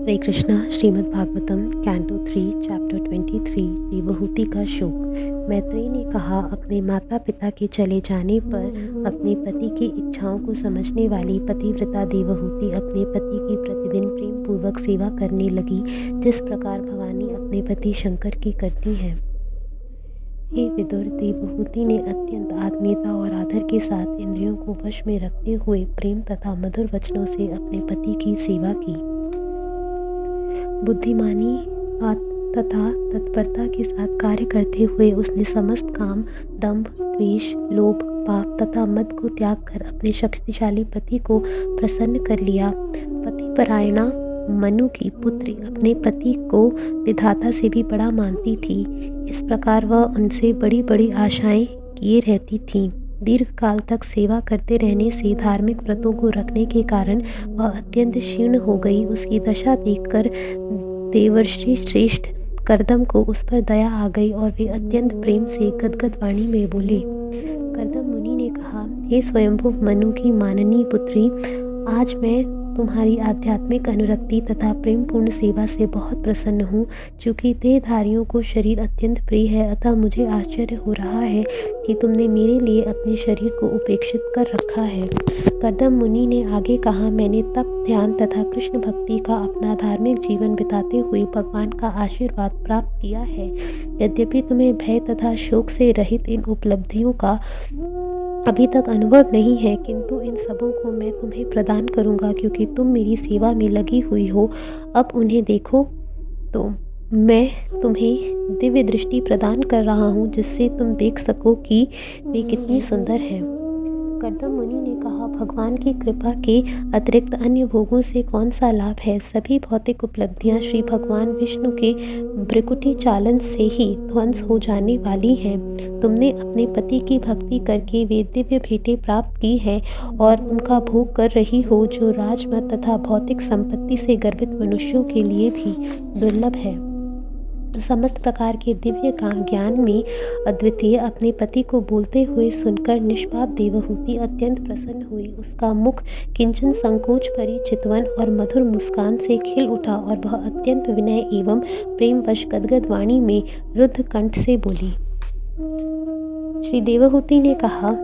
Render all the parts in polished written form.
हरे Krishna. Shrimad Bhagavatam canto 3 chapter 23 Devahuti का शोक। मैत्रेयी ने कहा, अपने माता पिता के चले जाने पर अपने पति की इच्छाओं को समझने वाली पतिव्रता देवहूति अपने पति की प्रतिदिन प्रेम पूर्वक सेवा करने लगी, जिस प्रकार भवानी अपने पति शंकर की करती है। हे विदुर, देवहूति ने अत्यंत आत्मीयता और आदर के साथ इंद्रियों को वश में रखते हुए प्रेम तथा मधुर वचनों से अपने पति की सेवा की। बुद्धिमानी तथा तत्परता के साथ कार्य करते हुए उसने समस्त काम, दंभ, द्वेष, लोभ, पाप तथा मद को त्याग कर अपने शक्तिशाली पति को प्रसन्न कर लिया। पतिपरायणा मनु की पुत्री अपने पति को विधाता से भी बड़ा मानती थी। इस प्रकार वह उनसे बड़ी बड़ी आशाएं किए रहती थी। दीर्घ काल तक सेवा करते रहने से धार्मिक व्रतों को रखने के कारण वह अत्यंत क्षीण हो गई। उसकी दशा देखकर देवर्षि श्रेष्ठ कर्दम को उस पर दया आ गई और वे अत्यंत प्रेम से गदगद वाणी में बोले। कर्दम मुनि ने कहा, हे स्वयंभुव मनु की माननीय पुत्री, आज मैं तुम्हारी आध्यात्मिक अनुरक्ति तथा प्रेमपूर्ण सेवा से बहुत प्रसन्न हूँ। चूँकि देहधारियों को शरीर अत्यंत प्रिय है, अतः मुझे आश्चर्य हो रहा है कि तुमने मेरे लिए अपने शरीर को उपेक्षित कर रखा है। कर्दम मुनि ने आगे कहा, मैंने तप, ध्यान तथा कृष्ण भक्ति का अपना धार्मिक जीवन बिताते हुए भगवान का आशीर्वाद प्राप्त किया है। यद्यपि तुम्हें भय तथा शोक से रहित इन उपलब्धियों का अभी तक अनुभव नहीं है, किंतु इन सबों को मैं तुम्हें प्रदान करूंगा, क्योंकि तुम मेरी सेवा में लगी हुई हो। अब उन्हें देखो, तो मैं तुम्हें दिव्य दृष्टि प्रदान कर रहा हूँ, जिससे तुम देख सको कि वे कितनी सुंदर है। कर्दम मुनि ने कहा, भगवान की कृपा के अतिरिक्त अन्य भोगों से कौन सा लाभ है। सभी भौतिक उपलब्धियां श्री भगवान विष्णु के भ्रिकुटी चालन से ही ध्वंस हो जाने वाली हैं। तुमने अपने पति की भक्ति करके वे दिव्य भेंटें प्राप्त की हैं और उनका भोग कर रही हो, जो राजमत तथा भौतिक संपत्ति से गर्वित मनुष्यों के लिए भी दुर्लभ है। समस्त प्रकार के दिव्य ज्ञान में अद्वितीय अपने पति को बोलते हुए सुनकर निष्पाप देवहूति अत्यंत प्रसन्न हुई। उसका मुख किंचन संकोच भरी चितवन और मधुर मुस्कान से खिल उठा और वह अत्यंत विनय एवं प्रेमवश गदगद वाणी में रुद्ध कंठ से बोली। श्री देवहूति ने कहा,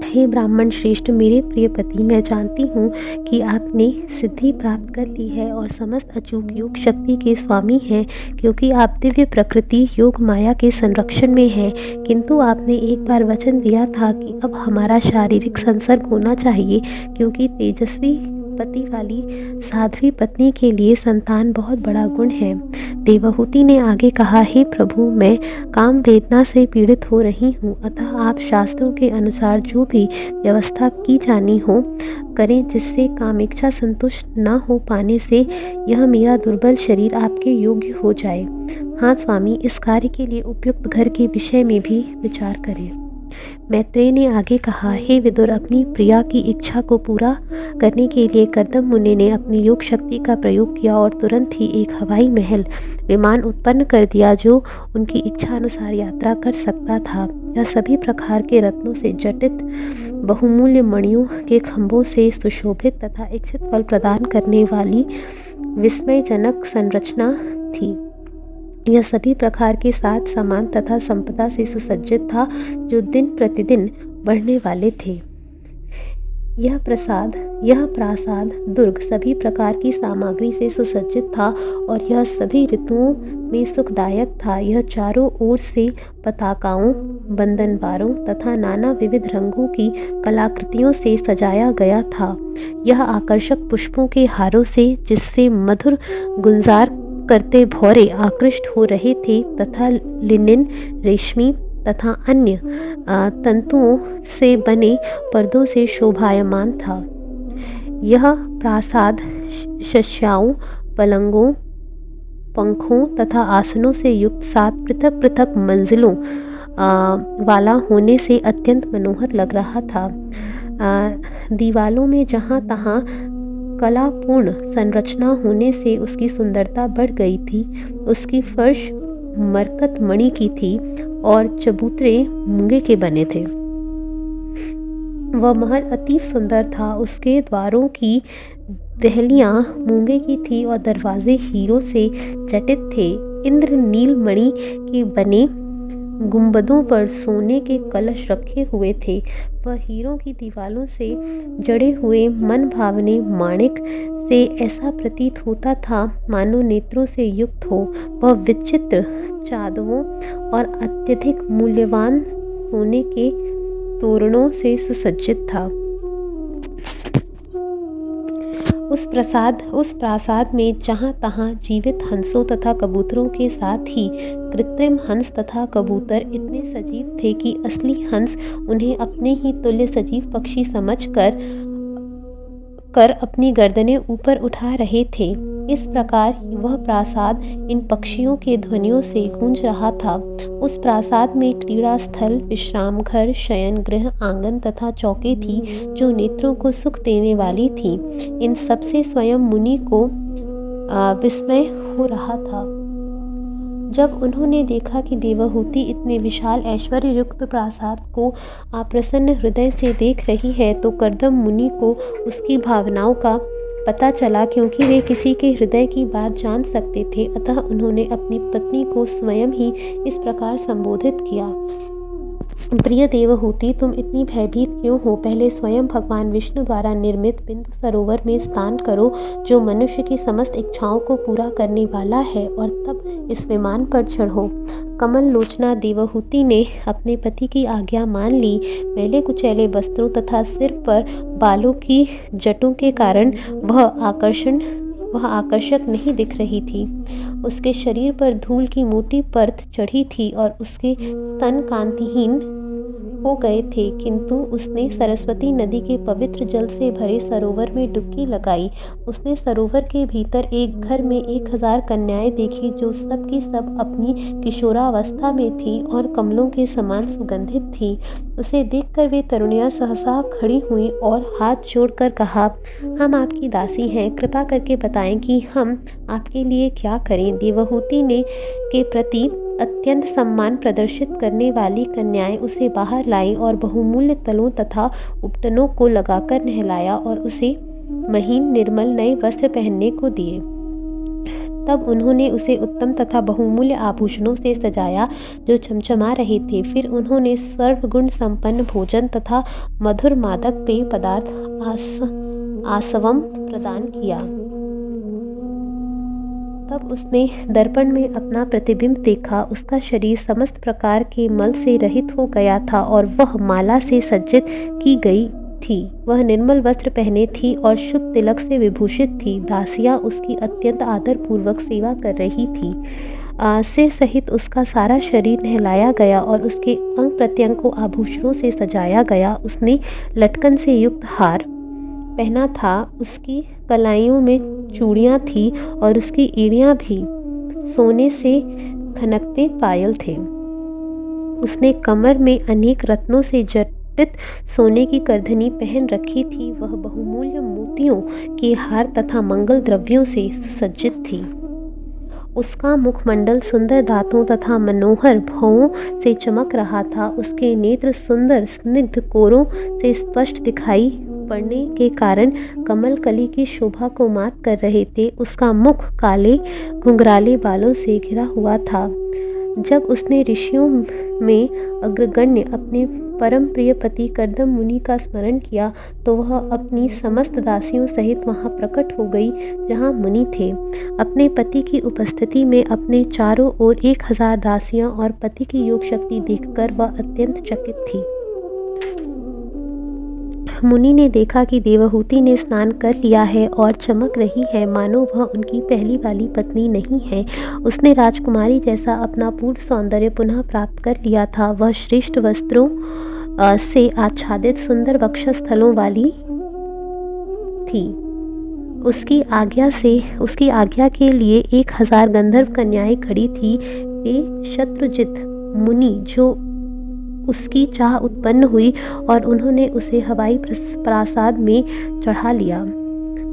हे ब्राह्मण श्रेष्ठ, मेरे प्रिय पति, मैं जानती हूँ कि आपने सिद्धि प्राप्त कर ली है और समस्त अचूक योग शक्ति के स्वामी हैं, क्योंकि आप दिव्य प्रकृति योग माया के संरक्षण में हैं। किंतु आपने एक बार वचन दिया था कि अब हमारा शारीरिक संसर्ग होना चाहिए, क्योंकि तेजस्वी पति वाली साध्वी पत्नी के लिए संतान बहुत बड़ा गुण है। देवहूति ने आगे कहा, हे प्रभु, मैं काम वेदना से पीड़ित हो रही हूँ, अतः आप शास्त्रों के अनुसार जो भी व्यवस्था की जानी हो करें, जिससे कामेच्छा संतुष्ट न हो पाने से यह मेरा दुर्बल शरीर आपके योग्य हो जाए। हाँ स्वामी, इस कार्य के लिए उपयुक्त घर के विषय में भी विचार करें। मैत्रेयी ने आगे कहा, हे विदुर, अपनी प्रिया की इच्छा को पूरा करने के लिए कर्दम मुनि ने अपनी योग शक्ति का प्रयोग किया और तुरंत ही एक हवाई महल विमान उत्पन्न कर दिया, जो उनकी इच्छा अनुसार यात्रा कर सकता था। यह सभी प्रकार के रत्नों से जटित, बहुमूल्य मणियों के खंभों से सुशोभित तथा इच्छित फल प्रदान करने वाली विस्मयजनक संरचना थी। यह सभी प्रकार के साथ सामान तथा संपदा से सुसज्जित था, जो दिन प्रतिदिन बढ़ने वाले थे। यह प्रासाद दुर्ग सभी प्रकार की सामग्री से सुसज्जित था और यह सभी ऋतुओं में सुखदायक था। यह चारों ओर से पताकाओं, बंधनवारों तथा नाना विविध रंगों की कलाकृतियों से सजाया गया था। यह आकर्षक पुष्पों के हारों से, जिससे मधुर गुंजार करते भौरे आकृष्ट हो रहे थे, तथा लिनन, रेशमी तथा अन्य तंतुओं से बने पर्दों से शोभायमान था। यह प्रासाद शय्याओं, पलंगों, पंखों तथा आसनों से युक्त 7 पृथक पृथक मंजिलों वाला होने से अत्यंत मनोहर लग रहा था। दीवालों में जहाँ तहाँ कलापूर्ण संरचना होने से उसकी सुंदरता बढ़ गई थी। उसकी फर्श मरकत मणि की थी और चबूतरे मूंगे के बने थे। वह महल अति सुंदर था। उसके द्वारों की दहलियाँ मूंगे की थी और दरवाजे हीरों से जटित थे। इंद्र नीलमणि के बने गुंबदों पर सोने के कलश रखे हुए थे। वह हीरों की दीवालों से जड़े हुए मन भावने माणिक से ऐसा प्रतीत होता था मानो नेत्रों से युक्त हो। वह विचित्र चादरों और अत्यधिक मूल्यवान सोने के तोरणों से सुसज्जित था। उस प्रासाद में जहाँ तहाँ जीवित हंसों तथा कबूतरों के साथ ही कृत्रिम हंस तथा कबूतर इतने सजीव थे कि असली हंस उन्हें अपने ही तुल्य सजीव पक्षी समझकर अपनी गर्दनें ऊपर उठा रहे थे। इस प्रकार वह प्रासाद इन पक्षियों के ध्वनियों से गूंज रहा था। उस प्रासाद में क्रीड़ा स्थल, विश्राम घर, शयन गृह, आंगन तथा चौकी थी जो नेत्रों को सुख देने वाली थी। इन सबसे स्वयं मुनि को विस्मय हो रहा था। जब उन्होंने देखा कि देवहूति इतने विशाल ऐश्वर्य युक्त प्रासाद को अप्रसन्न हृदय से देख रही है तो कर्दम मुनि को उसकी भावनाओं का पता चला, क्योंकि वे किसी के हृदय की बात जान सकते थे। अतः उन्होंने अपनी पत्नी को स्वयं ही इस प्रकार संबोधित किया। प्रिय देवहूति, तुम इतनी भयभीत क्यों हो? पहले स्वयं भगवान विष्णु द्वारा निर्मित बिंदु सरोवर में स्नान करो जो मनुष्य की समस्त इच्छाओं को पूरा करने वाला है, और तब इस विमान पर चढ़ो। कमल लोचना देवहूति ने अपने पति की आज्ञा मान ली। मैले कुचैले वस्त्रों तथा सिर पर बालों की जटों के कारण वह आकर्षक नहीं दिख रही थी। उसके शरीर पर धूल की मोटी परत चढ़ी थी और उसके स्तन कांतिहीन हो गए थे, किंतु उसने सरस्वती नदी के पवित्र जल से भरे सरोवर में डुबकी लगाई। उसने सरोवर के भीतर एक घर में 1000 कन्याएं देखी जो सब की सब अपनी किशोरावस्था में थी और कमलों के समान सुगंधित थी। उसे देखकर वे तरुणियां सहसा खड़ी हुईं और हाथ जोड़कर कहा, हम आपकी दासी हैं, कृपा करके बताएं कि हम आपके लिए क्या करें। देवहूति ने के प्रति अत्यंत सम्मान प्रदर्शित करने वाली कन्याएं उसे बाहर लाईं और बहुमूल्य तलों तथा उपटनों को लगाकर नहलाया और उसे महीन निर्मल नए वस्त्र पहनने को दिए। तब उन्होंने उसे उत्तम तथा बहुमूल्य आभूषणों से सजाया जो चमचमा रहे थे। फिर उन्होंने सर्वगुण संपन्न भोजन तथा मधुर मादक पेय पदार्थ आसवम प्रदान किया। तब उसने दर्पण में अपना प्रतिबिंब देखा। उसका शरीर समस्त प्रकार के मल से रहित हो गया था और वह माला से सज्जित की गई थी। वह निर्मल वस्त्र पहने थी और शुभ तिलक से विभूषित थी। दासियां उसकी अत्यंत आदरपूर्वक सेवा कर रही थी। सिर सहित उसका सारा शरीर नहलाया गया और उसके अंग प्रत्यंग को आभूषणों से सजाया गया। उसने लटकन से युक्त हार पहना था, उसकी कलाइयों में चूड़ियाँ थी और उसकी एड़ियाँ भी सोने से खनकते पायल थे। उसने कमर में अनेक रत्नों से जटित सोने की करधनी पहन रखी थी। वह बहुमूल्य मोतियों के हार तथा मंगल द्रव्यों से सुसज्जित थी। उसका मुखमंडल सुंदर दांतों तथा मनोहर भौं से चमक रहा था। उसके नेत्र सुंदर स्निग्ध कोरों से स्पष्ट दिखाई पड़ने के कारण कमल कली की शोभा को मात कर रहे थे। उसका मुख काले घुंघराले बालों से घिरा हुआ था। जब उसने ऋषियों में अग्रगण्य अपने परम प्रिय पति कर्दम मुनि का स्मरण किया तो वह अपनी समस्त दासियों सहित वहां प्रकट हो गई जहां मुनि थे। अपने पति की उपस्थिति में अपने चारों ओर 1000 दासियां और पति की योग शक्ति देखकर वह अत्यंत चकित थी। मुनि ने देखा कि देवहूति ने स्नान कर लिया है और चमक रही है, मानो वह उनकी पहली वाली पत्नी नहीं है। उसने राजकुमारी जैसा अपना पूर्व सौंदर्य पुनः प्राप्त कर लिया था। वह श्रेष्ठ वस्त्रों से आच्छादित सुंदर वक्षस्थलों वाली थी। उसकी आज्ञा के लिए 1000 गंधर्व कन्याएं खड़ी थी। वे शत्रुजित मुनि जो उसकी चाह उत्पन्न हुई और उन्होंने उसे हवाई प्रासाद में चढ़ा लिया।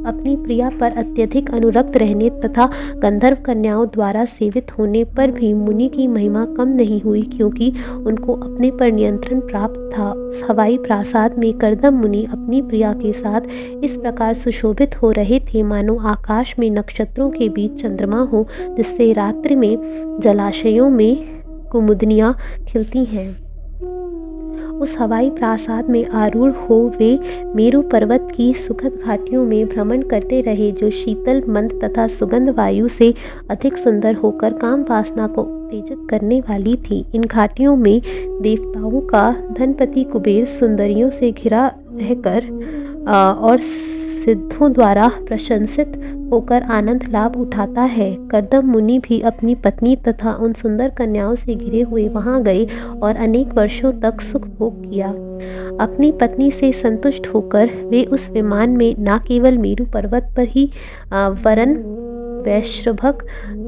अपनी प्रिया पर अत्यधिक अनुरक्त रहने तथा गंधर्व कन्याओं द्वारा सेवित होने पर भी मुनि की महिमा कम नहीं हुई, क्योंकि उनको अपने पर नियंत्रण प्राप्त था। हवाई प्रासाद में कर्दम मुनि अपनी प्रिया के साथ इस प्रकार सुशोभित हो रहे थे मानो आकाश में नक्षत्रों के बीच चंद्रमा हो, जिससे रात्रि में जलाशयों में कुमुदनियाँ खिलती हैं। उस हवाई प्रासाद में आरूढ़ हो वे मेरु पर्वत की सुखद घाटियों में भ्रमण करते रहे, जो शीतल मंद तथा सुगंध वायु से अधिक सुंदर होकर काम वासना को उत्तेजित करने वाली थी। इन घाटियों में देवताओं का धनपति कुबेर सुंदरियों से घिरा रहकर और सिद्धों द्वारा प्रशंसित होकर आनंद लाभ उठाता है। कर्दम मुनि भी अपनी पत्नी तथा उन सुंदर कन्याओं से घिरे हुए वहां गए और अनेक वर्षों तक सुख भोग किया। अपनी पत्नी से संतुष्ट होकर वे उस विमान में न केवल मेरु पर्वत पर ही वरन वैश्रभक,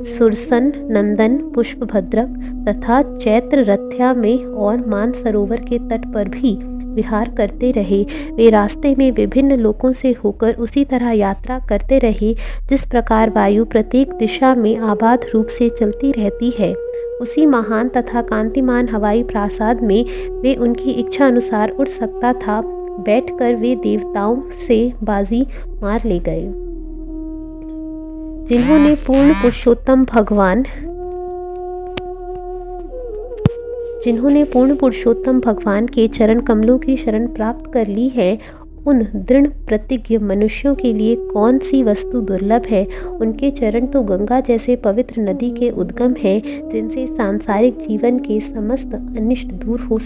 सुरसन, नंदन, पुष्पभद्रक तथा चैत्र रथ्या में और मानसरोवर के तट पर भी विहार करते रहे। वे रास्ते में विभिन्न लोकों से होकर उसी तरह यात्रा करते रहे जिस प्रकार वायु प्रत्येक दिशा में आबाद रूप से चलती रहती है। उसी महान तथा कांतिमान हवाई प्रासाद में वे उनकी इच्छा अनुसार उड़ सकता था। बैठकर वे देवताओं से बाजी मार ले गए। जिन्होंने पूर्ण पुरुषोत्तम भगवान के चरण कमलों की शरण प्राप्त कर ली है, उन दृढ़ प्रतिज्ञ मनुष्यों के लिए कौन सी वस्तु दुर्लभ है। उनके चरण तो गंगा जैसे पवित्र नदी के उद्गम हैं, जिनसे सांसारिक जीवन के समस्त अनिष्ट दूर हो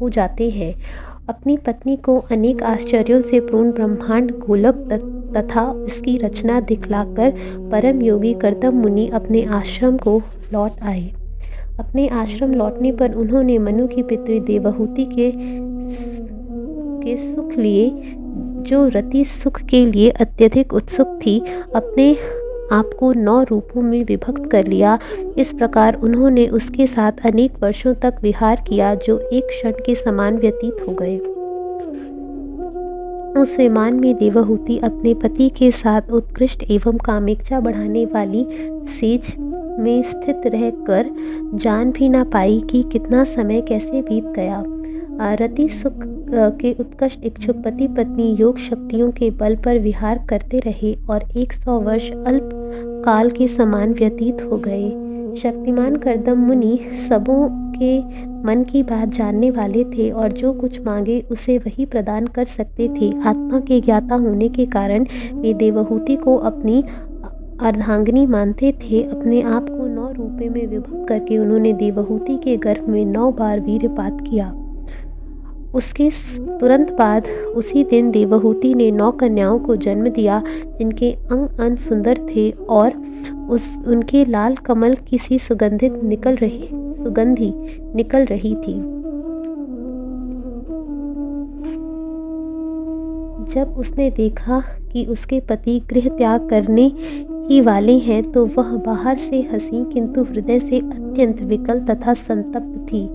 जाते हैं। अपनी पत्नी को अनेक आश्चर्यों से पूर्ण ब्रह्मांड गोलक तथा इसकी रचना दिखलाकर परम योगी कर्दम मुनि अपने आश्रम को लौट आए। अपने आश्रम लौटने पर उन्होंने मनु की पितृ देवहूति के सुख लिए, जो रति सुख के लिए अत्यधिक उत्सुक थी, अपने आप को 9 रूपों में विभक्त कर लिया। इस प्रकार उन्होंने उसके साथ अनेक वर्षों तक विहार किया, जो एक क्षण के समान व्यतीत हो गए। उस विमान में देवहूति अपने पति के साथ उत्कृष्ट एवं कामेच्छा बढ़ाने वाली सेज में स्थित रहकर जान भी ना पाई कि कितना समय कैसे बीत गया। रति सुख के उत्कृष्ट इच्छुक पति पत्नी योग शक्तियों के बल पर विहार करते रहे और 100 वर्ष अल्प काल के समान व्यतीत हो गए। शक्तिमान कर्दम मुनि सबों के मन की बात जानने वाले थे और जो कुछ मांगे उसे वही प्रदान कर सकते थे। आत्मा के ज्ञाता होने के कारण वे देवहूति को अपनी अर्धांगिनी मानते थे। अपने आप को 9 रूपों में विभक्त करके उन्होंने देवहूति के गर्भ में 9 बार वीर्यपात किया। उसके तुरंत बाद उसी दिन देवहूति ने 9 कन्याओं को जन्म दिया, जिनके अंग अंग सुंदर थे और उनके लाल कमल किसी सुगंधी निकल रही थी। जब उसने देखा कि उसके पति गृह त्याग करने ही वाले हैं, तो वह बाहर से हंसी किंतु हृदय से अत्यंत विकल तथा संतप्त थी।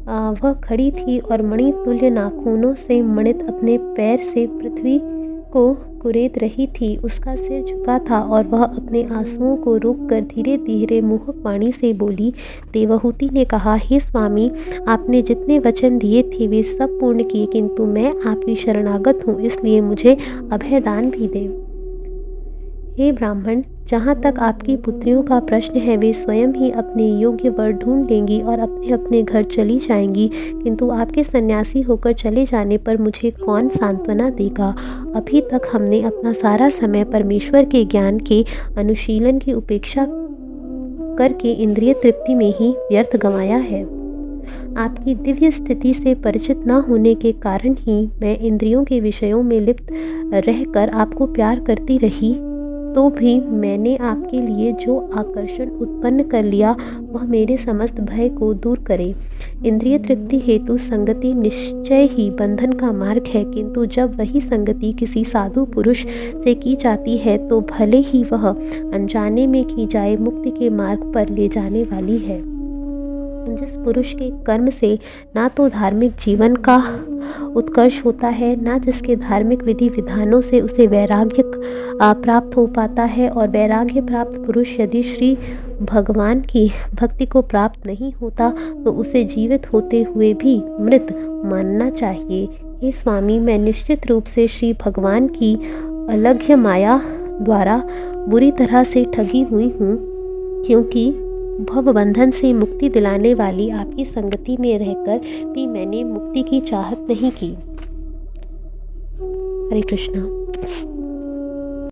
वह खड़ी थी और मणि तुल्य नाखूनों से मणित अपने पैर से पृथ्वी को कुरेद रही थी। उसका सिर झुका था और वह अपने आंसुओं को रोककर धीरे धीरे मोहक वाणी से बोली। देवहूति ने कहा, हे स्वामी, आपने जितने वचन दिए थे वे सब पूर्ण किए, किंतु मैं आपकी शरणागत हूँ, इसलिए मुझे अभयदान भी दें। हे ब्राह्मण, जहाँ तक आपकी पुत्रियों का प्रश्न है, वे स्वयं ही अपने योग्य वर ढूंढ लेंगी और अपने अपने घर चली जाएंगी, किंतु आपके सन्यासी होकर चले जाने पर मुझे कौन सांत्वना देगा। अभी तक हमने अपना सारा समय परमेश्वर के ज्ञान के अनुशीलन की उपेक्षा करके इंद्रिय तृप्ति में ही व्यर्थ गंवाया है। आपकी दिव्य स्थिति से परिचित न होने के कारण ही मैं इंद्रियों के विषयों में लिप्त रहकर आपको प्यार करती रही, तो भी मैंने आपके लिए जो आकर्षण उत्पन्न कर लिया वह मेरे समस्त भय को दूर करे। इंद्रिय तृप्ति हेतु संगति निश्चय ही बंधन का मार्ग है, किंतु जब वही संगति किसी साधु पुरुष से की जाती है तो भले ही वह अनजाने में की जाए मुक्ति के मार्ग पर ले जाने वाली है। जिस पुरुष के कर्म से ना तो धार्मिक जीवन का उत्कर्ष होता है, ना जिसके धार्मिक विधि विधानों से उसे वैराग्य प्राप्त हो पाता है। और वैराग्य प्राप्त पुरुष यदि श्री भगवान की भक्ति को प्राप्त नहीं होता तो उसे जीवित होते हुए भी मृत मानना चाहिए। हे स्वामी, मैं निश्चित रूप से श्री भगवान की अलघ्य माया द्वारा बुरी तरह से ठगी हुई हूँ, क्योंकि भव बंधन से मुक्ति दिलाने वाली आपकी संगति में रहकर भी मैंने मुक्ति की चाहत नहीं की। हरे कृष्णा।